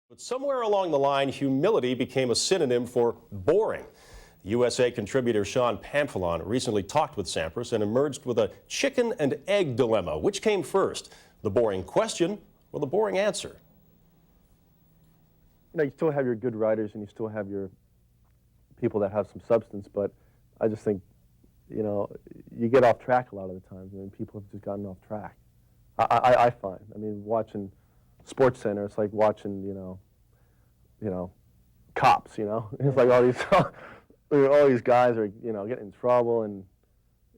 But somewhere along the line, humility became a synonym for boring. USA contributor Sean Pamphilon recently talked with Sampras and emerged with a chicken and egg dilemma. Which came first, the boring question or the boring answer? You still have your good writers and you still have your people that have some substance, but I just think, you get off track a lot of the times. People have just gotten off track. I find. Watching Sports Center, it's like watching, cops, It's like all these guys are, getting in trouble, and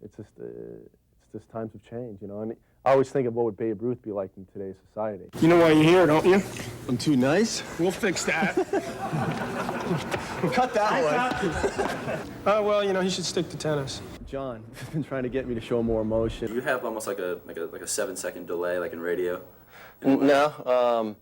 it's just times have changed, And I always think of what would Babe Ruth be like in today's society. You know why you're here, don't you? I'm too nice? We'll fix that. Cut that one. Well, he should stick to tennis. John has been trying to get me to show more emotion. You have almost like a 7-second delay, like in radio. No,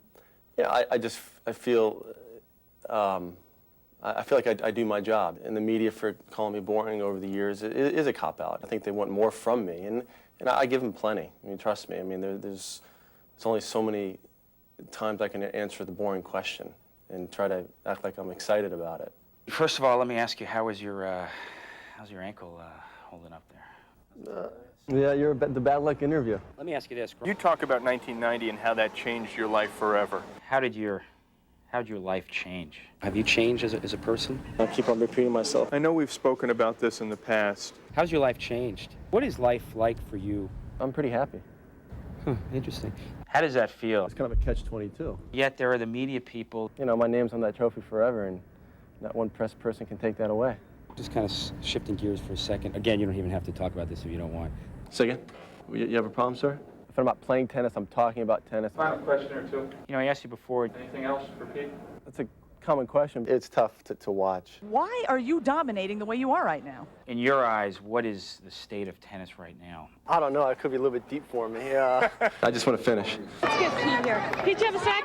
I feel like I do my job, and the media for calling me boring over the years is a cop-out. I think they want more from me, and I give them plenty. Trust me. There's only so many times I can answer the boring question and try to act like I'm excited about it. First of all, let me ask you, how's your ankle holding up there? Yeah, you're the bad luck interview. Let me ask you this. You talk about 1990 and how that changed your life forever. How'd your life change? Have you changed as a person? I keep on repeating myself. I know we've spoken about this in the past. How's your life changed? What is life like for you? I'm pretty happy. Interesting. How does that feel? It's kind of a catch-22. Yet there are the media people. My name's on that trophy forever, and not one press person can take that away. Just kind of shifting gears for a second. Again, you don't even have to talk about this if you don't want. Say again? You have a problem, sir? If I'm not playing tennis, I'm talking about tennis. Final question or two. I asked you before. Anything else for Pete? That's a common question. It's tough to watch. Why are you dominating the way you are right now? In your eyes, what is the state of tennis right now? I don't know. It could be a little bit deep for me. I just want to finish. Let's get Pete here. Pete, do you have a sec?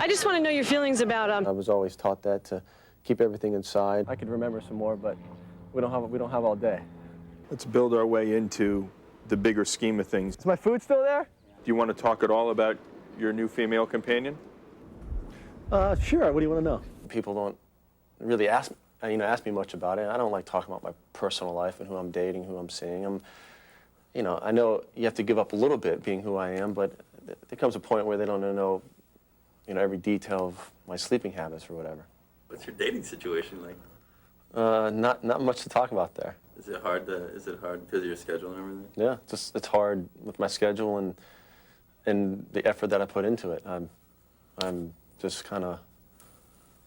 I just want to know your feelings about I was always taught that to keep everything inside. I could remember some more, but we don't have all day. Let's build our way into the bigger scheme of things. Is my food still there? Do you want to talk at all about your new female companion? Sure. What do you want to know? People don't really ask me much about it. I don't like talking about my personal life and who I'm dating, who I'm seeing. I know you have to give up a little bit being who I am, but there comes a point where they don't know, every detail of my sleeping habits or whatever. What's your dating situation like? Not much to talk about there. Is it hard because of your schedule and everything? Yeah, it's hard with my schedule and the effort that I put into it. I'm just kind of,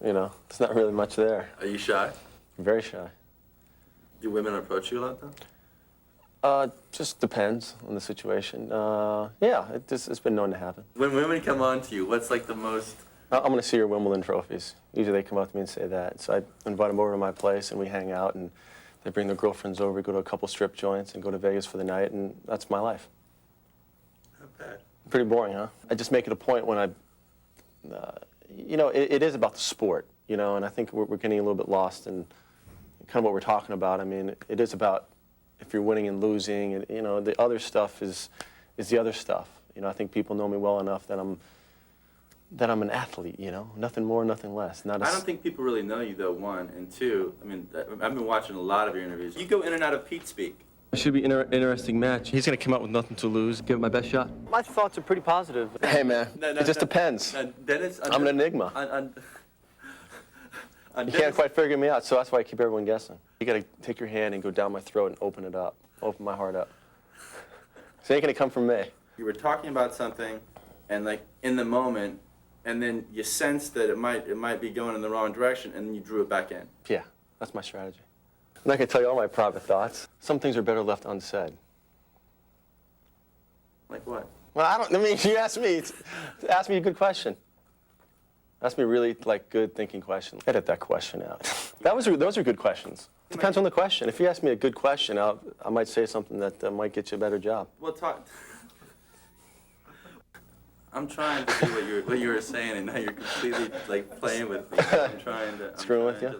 there's not really much there. Are you shy? Very shy. Do women approach you a lot, though? Just depends on the situation. Yeah, it's been known to happen. When women come on to you, what's like the most... I'm going to see your Wimbledon trophies. Usually they come up to me and say that. So I invite them over to my place and we hang out, and they bring their girlfriends over, we go to a couple strip joints and go to Vegas for the night, and that's my life. Not bad. Pretty boring, huh? I just make it a point when it is about the sport, and I think we're getting a little bit lost in kind of what we're talking about. It is about if you're winning and losing, and, the other stuff is the other stuff. I think people know me well enough that I'm an athlete, nothing more, nothing less. I don't think people really know you, though, one. And two, I've been watching a lot of your interviews. You go in and out of Pete speak. It should be an interesting match. He's going to come out with nothing to lose. Give it my best shot. My thoughts are pretty positive. Hey, man, it just depends. Dennis, I'm an enigma. You can't quite figure me out, so that's why I keep everyone guessing. You got to take your hand and go down my throat and open it up. Open my heart up. So it ain't going to come from me. You were talking about something, and like in the moment, and then you sensed that it might be going in the wrong direction, and then you drew it back in. Yeah, that's my strategy. I'm not going to tell you all my private thoughts. Some things are better left unsaid. Like what? Well, you asked me. Ask me a good question. Ask me a really, good thinking question. Edit that question out. Those are good questions. Depends on the question. If you ask me a good question, I might say something that might get you a better job. Well, I'm trying to do what you were saying, and now you're completely playing with me. I'm trying to screwing with you.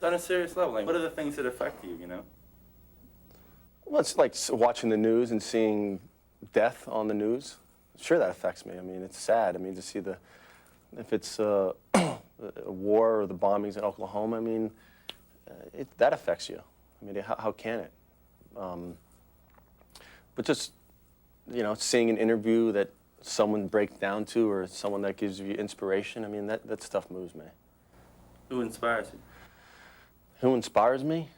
On a serious level, what are the things that affect you? Well, it's like watching the news and seeing death on the news. Sure, that affects me. It's sad. To see the if it's a war or the bombings in Oklahoma, I mean, that affects you. I mean, how can it? But just, seeing an interview that someone breaks down to, or someone that gives you inspiration, I mean, that stuff moves me. Who inspires you? Who inspires me?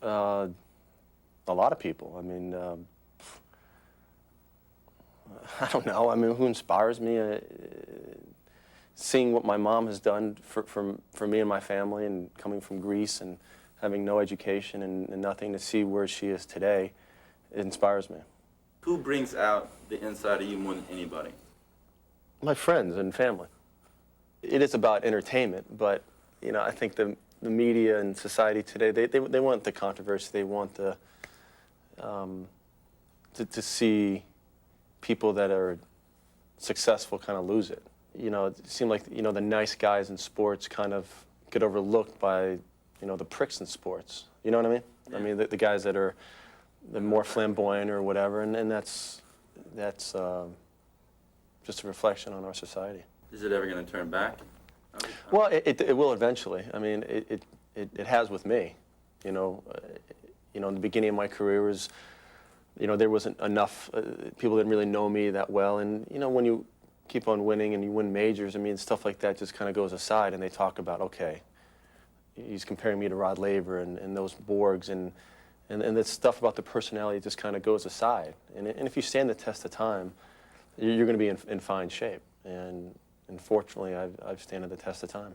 A lot of people. I mean, I don't know. I mean, who inspires me? Seeing what my mom has done for me and my family, and coming from Greece and having no education and nothing, to see where she is today, it inspires me. Who brings out the inside of you more than anybody? My friends and family. It is about entertainment, but I think the media and society today, they want the controversy. They want to see people that are successful kind of lose it. It seemed like the nice guys in sports kind of get overlooked by the pricks in sports. You know what I mean? Yeah. I mean the guys that are the more flamboyant or whatever, and that's just a reflection on our society. Is it ever going to turn back? Well, it will eventually. I mean, it has with me. In the beginning of my career was, there wasn't enough, people didn't really know me that well, and when you keep on winning and you win majors, I mean, stuff like that just kind of goes aside, and they talk about, okay, he's comparing me to Rod Laver and those Borgs, and the stuff about the personality just kind of goes aside. And if you stand the test of time, you're going to be in fine shape. And fortunately, I've stood the test of time.